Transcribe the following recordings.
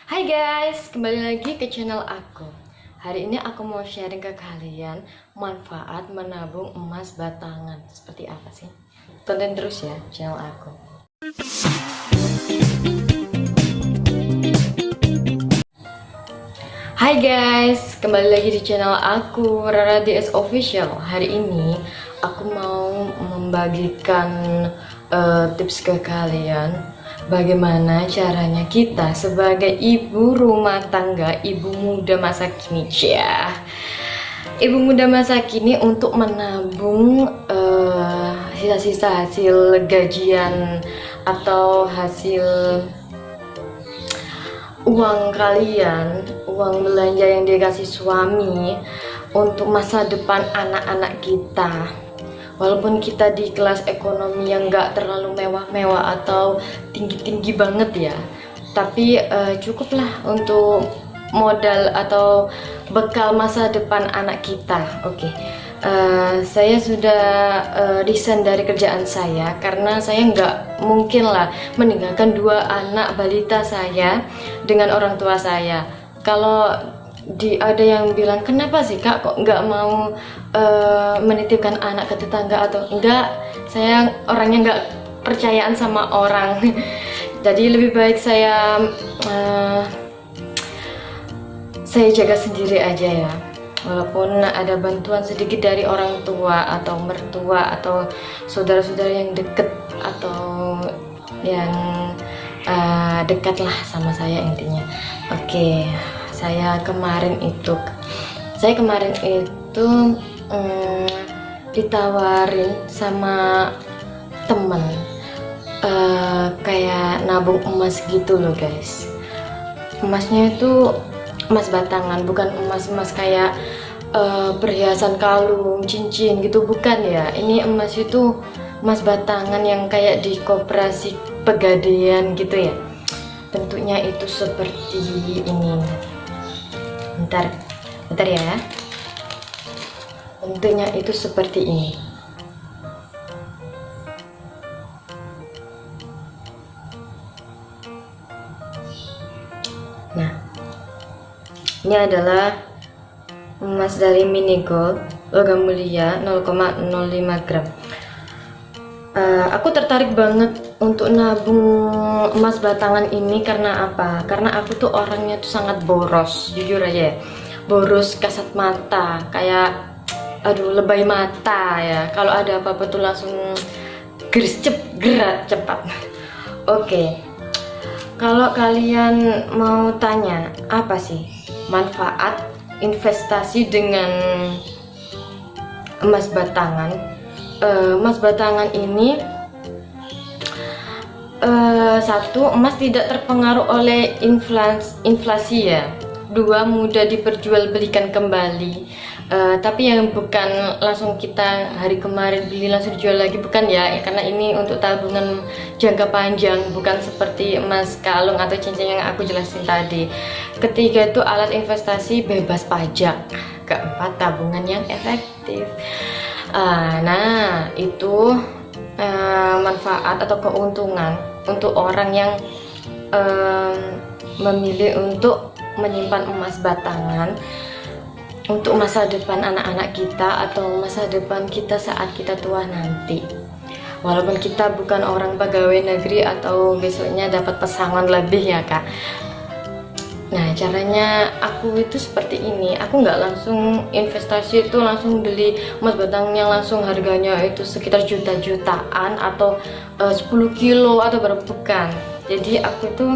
Hai guys, kembali lagi ke channel aku. Hari ini aku mau sharing ke kalian manfaat menabung emas batangan. Seperti apa sih? Tonton terus ya channel aku. Hai guys, kembali lagi di channel aku, Rara DS Official. Hari ini aku mau membagikan tips ke kalian bagaimana caranya kita sebagai ibu rumah tangga, ibu muda masa kini ya. Ibu muda masa kini untuk menabung sisa-sisa hasil gajian atau hasil uang kalian, uang belanja yang dikasih suami untuk masa depan anak-anak kita. Walaupun kita di kelas ekonomi yang nggak terlalu mewah-mewah atau tinggi-tinggi banget ya, tapi cukuplah untuk modal atau bekal masa depan anak kita. Oke. Saya sudah resign dari kerjaan saya karena saya nggak mungkin lah meninggalkan dua anak balita saya dengan orang tua saya. Kalau ada yang bilang, kenapa sih kak kok nggak mau menitipkan anak ke tetangga atau enggak, saya orangnya nggak percayaan sama orang. Jadi lebih baik saya jaga sendiri aja ya, walaupun ada bantuan sedikit dari orang tua atau mertua atau saudara-saudara yang deket atau yang dekat lah sama saya intinya. Oke. Saya kemarin itu ditawarin sama temen kayak nabung emas gitu loh guys. Emasnya itu emas batangan, bukan emas kayak perhiasan kalung, cincin gitu, bukan ya. Ini emas itu emas batangan yang kayak di koperasi Pegadaian gitu ya. Bentuknya itu seperti ini. Bentar ya. Bentuknya itu seperti ini. Nah, ini adalah emas dari mini gold, logam mulia 0,05 gram. Aku tertarik banget untuk nabung emas batangan ini karena apa? Karena aku tuh orangnya tuh sangat boros, jujur aja ya. Boros kasat mata, kayak aduh lebay mata ya. Kalau ada apa-apa tuh langsung gerak cepat. Oke. Kalau kalian mau tanya apa sih manfaat investasi dengan emas batangan? Emas batangan ini satu, emas tidak terpengaruh oleh inflasi ya. Dua, mudah diperjualbelikan kembali. Tapi yang bukan langsung kita hari kemarin beli langsung dijual lagi, bukan ya, karena ini untuk tabungan jangka panjang, bukan seperti emas kalung atau cincin yang aku jelasin tadi. Ketiga itu alat investasi bebas pajak. Keempat, tabungan yang efektif. Nah itu manfaat atau keuntungan untuk orang yang memilih untuk menyimpan emas batangan untuk masa depan anak-anak kita atau masa depan kita saat kita tua nanti. Walaupun kita bukan orang pegawai negeri atau besoknya dapat pesangon lebih ya kak. Nah caranya aku itu seperti ini. Aku nggak langsung investasi itu langsung beli emas batangan yang langsung harganya itu sekitar juta-jutaan atau 10 kilo atau berapa, bukan. Jadi aku tuh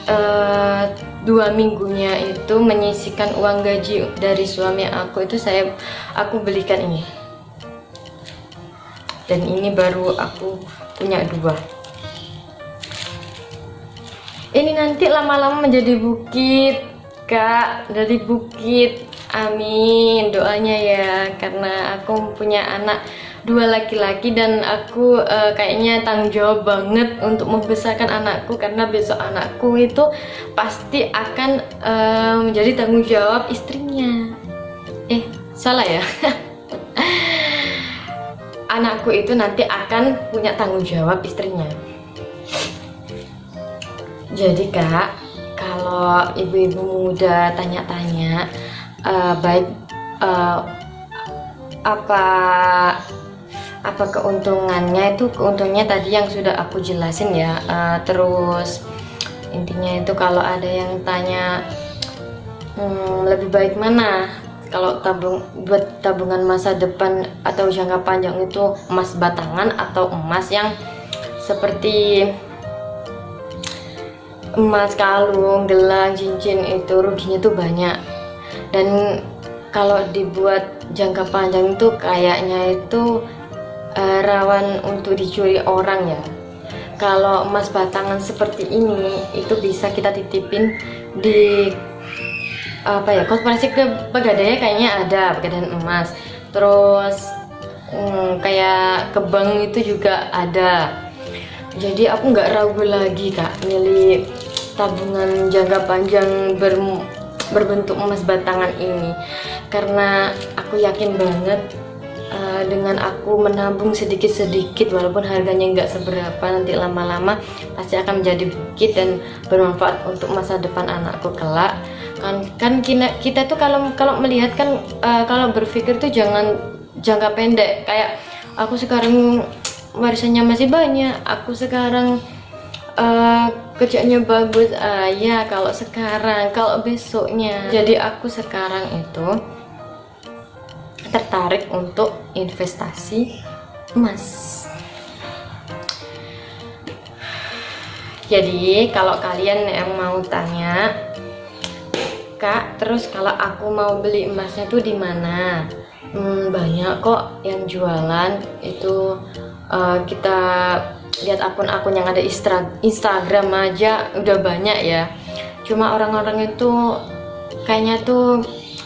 2 minggunya itu menyisihkan uang gaji dari suami aku itu aku belikan ini. Dan ini baru aku punya 2. Ini nanti lama-lama menjadi bukit kak, dari bukit. Amin, doanya ya, karena aku punya anak 2 laki-laki dan aku kayaknya tanggung jawab banget untuk membesarkan anakku, karena besok anakku itu pasti akan menjadi tanggung jawab istrinya. Salah ya. Anakku itu nanti akan punya tanggung jawab istrinya. Jadi kak, kalau ibu-ibu muda tanya-tanya, baik apa keuntungannya, itu keuntungannya tadi yang sudah aku jelasin ya. Terus intinya itu kalau ada yang tanya lebih baik mana, kalau buat tabungan masa depan atau jangka panjang itu emas batangan atau emas yang seperti emas kalung, gelang, cincin, itu ruginya tuh banyak. Dan kalau dibuat jangka panjang itu kayaknya itu rawan untuk dicuri orang ya. Kalau emas batangan seperti ini itu bisa kita titipin di koperasi ke Pegadaian, kayaknya ada Pegadaian emas. Terus kayak ke bank itu juga ada. Jadi aku nggak ragu lagi kak milih tabungan jangka panjang berbentuk emas batangan ini, karena aku yakin banget dengan aku menabung sedikit-sedikit walaupun harganya nggak seberapa, nanti lama-lama pasti akan menjadi bukit dan bermanfaat untuk masa depan anakku kelak. Kan kita tuh kalau melihat kan, kalau berpikir tuh jangan jangka pendek. Kayak aku sekarang warisannya masih banyak, aku sekarang kerjanya bagus, ya kalau sekarang, kalau besoknya. Jadi aku sekarang itu tertarik untuk investasi emas. Jadi kalau kalian yang mau tanya, Kak, terus kalau aku mau beli emasnya tuh di mana? Banyak kok yang jualan itu. Kita lihat akun-akun yang ada Instagram aja udah banyak ya. Cuma orang-orang itu kayaknya tuh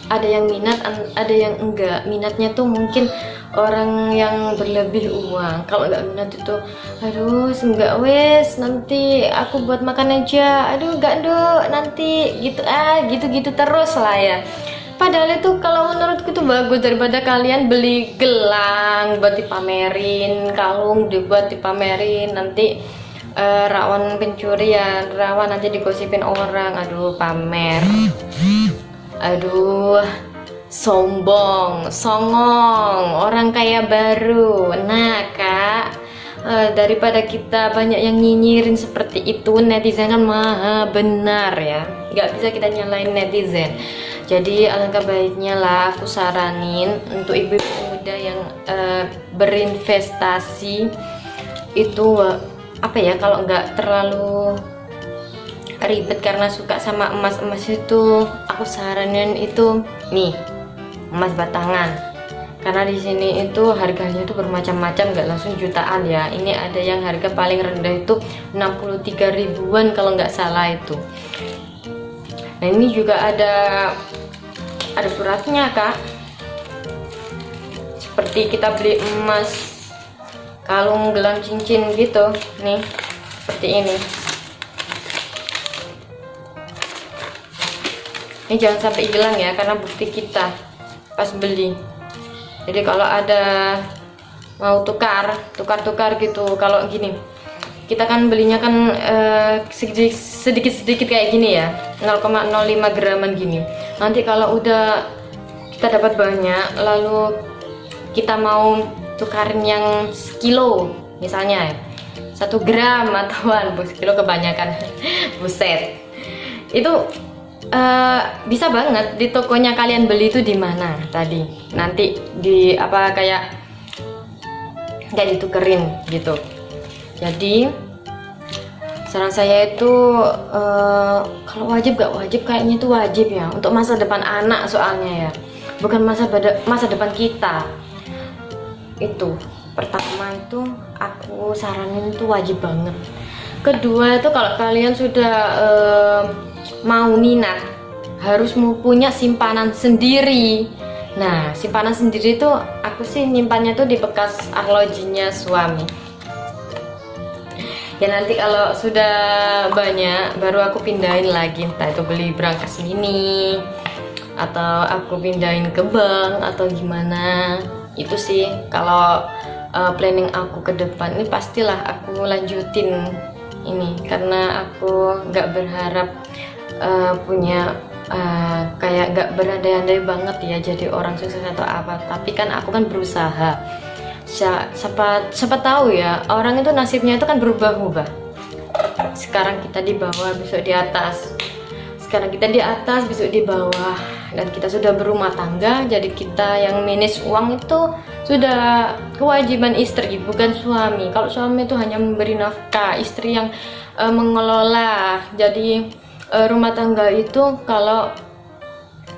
ada yang minat, ada yang enggak. Minatnya tuh mungkin orang yang berlebih uang. Kalau enggak minat itu, aduh enggak wes, nanti aku buat makan aja, aduh enggak dok nanti gitu, gitu terus lah ya. Padahal itu kalau menurutku itu bagus, daripada kalian beli gelang buat dipamerin, kalung dibuat dipamerin, nanti rawan pencurian, rawan nanti digosipin orang. Aduh pamer, aduh sombong, songong, orang kaya baru. Nah kak, daripada kita banyak yang nyinyirin seperti itu, netizen kan maha benar ya, nggak bisa kita nyalain netizen. Jadi alangkah baiknya lah aku saranin untuk ibu muda yang berinvestasi itu kalau nggak terlalu ribet karena suka sama emas itu, aku saranin itu nih emas batangan. Karena di sini itu harganya itu bermacam-macam, nggak langsung jutaan ya. Ini ada yang harga paling rendah itu 63 ribuan kalau nggak salah itu. Nah ini juga ada suratnya kak, seperti kita beli emas kalung, gelang, cincin gitu nih, seperti ini. Ini jangan sampai hilang ya, karena bukti kita pas beli. Jadi kalau ada mau tukar gitu, kalau gini kita kan belinya kan sedikit kayak gini ya, 0,05 graman gini. Nanti kalau udah kita dapat banyak, lalu kita mau tukarin yang sekilo misalnya 1 gram atauan, sekilo kebanyakan buset, itu bisa banget di tokonya kalian beli itu di mana tadi, nanti di kayak ditukerin gitu. Jadi saran saya itu kalau wajib gak wajib, kayaknya itu wajib ya untuk masa depan anak, soalnya ya bukan masa depan kita. Itu pertama itu aku saranin itu wajib banget. Kedua itu kalau kalian sudah mau minat, harus punya simpanan sendiri. Nah simpanan sendiri itu aku sih nyimpannya tuh di bekas arlojinya suami. Ya nanti kalau sudah banyak baru aku pindahin lagi, entah itu beli brankas mini atau aku pindahin ke bank atau gimana. Itu sih kalau planning aku ke depan ini, pastilah aku lanjutin ini karena aku nggak berharap punya kayak gak berandai-andai banget ya jadi orang sukses atau apa, tapi kan aku kan berusaha. Siapa tahu ya, orang itu nasibnya itu kan berubah-ubah. Sekarang kita di bawah, besok di atas. Sekarang kita di atas, besok di bawah. Dan kita sudah berumah tangga, jadi kita yang manage uang itu sudah kewajiban istri, bukan suami. Kalau suami itu hanya memberi nafkah, istri yang mengelola. Jadi rumah tangga itu kalau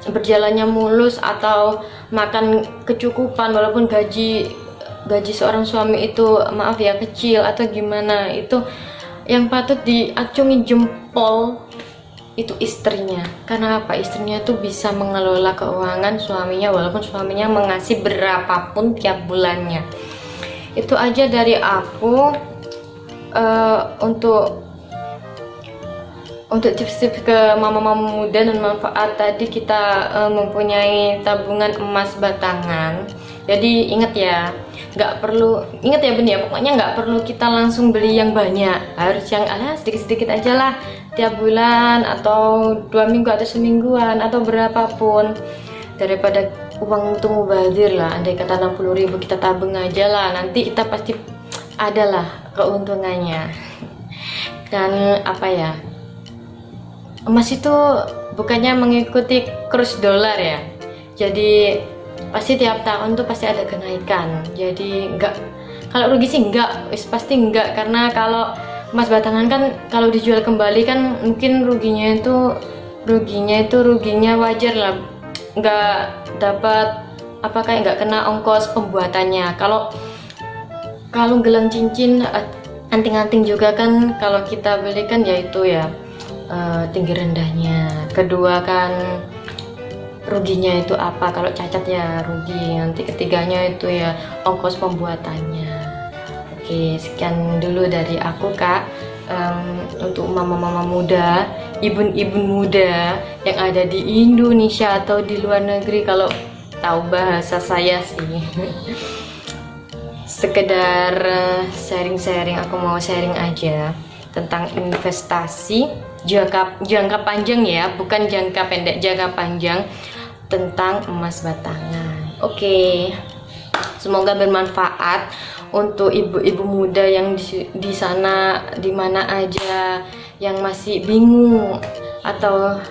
berjalannya mulus atau makan kecukupan, walaupun gaji seorang suami itu maaf ya kecil atau gimana, itu yang patut diacungi jempol itu istrinya. Karena apa? Istrinya tuh bisa mengelola keuangan suaminya walaupun suaminya mengasih berapapun tiap bulannya. Itu aja dari aku. Untuk tips-tips ke mama-mama muda dan manfaat tadi, kita mempunyai tabungan emas batangan. Jadi ingat ya, ingat ya Ben ya, pokoknya nggak perlu kita langsung beli yang banyak, harus yang sedikit-sedikit aja lah, tiap bulan atau 2 minggu atau semingguan atau berapapun, daripada uang itu mubazir lah. Andai kata 60.000 kita tabung aja lah, nanti kita pasti adalah keuntungannya. Dan apa ya, emas itu bukannya mengikuti kurs dolar ya, jadi pasti tiap tahun tuh pasti ada kenaikan. Jadi kalau rugi sih pasti enggak, karena kalau emas batangan kan kalau dijual kembali kan mungkin ruginya wajar lah, nggak dapat kayak nggak kena ongkos pembuatannya. Kalau gelang cincin, anting-anting juga kan kalau kita beli kan yaitu ya tinggi rendahnya. Kedua kan ruginya itu apa, kalau cacat ya rugi. Nanti ketiganya itu ya ongkos pembuatannya. Oke, sekian dulu dari aku Kak. Untuk mama-mama muda, ibu-ibu muda yang ada di Indonesia atau di luar negeri, kalau tahu bahasa saya sih sekedar sharing-sharing, aku mau sharing aja tentang investasi jangka panjang ya, bukan jangka pendek, jangka panjang, tentang emas batangan. Oke, semoga bermanfaat untuk ibu-ibu muda yang di sana, di mana aja, yang masih bingung atau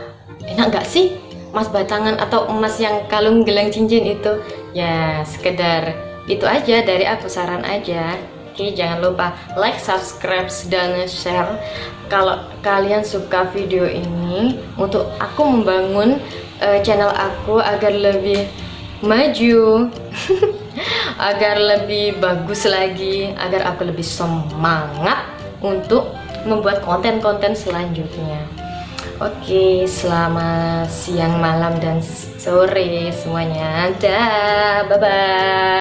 enak nggak sih emas batangan atau emas yang kalung gelang cincin itu. Ya sekedar itu aja dari aku, saran aja. Oke, jangan lupa like, subscribe, dan share kalau kalian suka video ini, untuk aku membangun channel aku agar lebih maju agar lebih bagus lagi, agar aku lebih semangat untuk membuat konten-konten selanjutnya. Oke, selamat siang, malam, dan sore semuanya. Dah, bye-bye.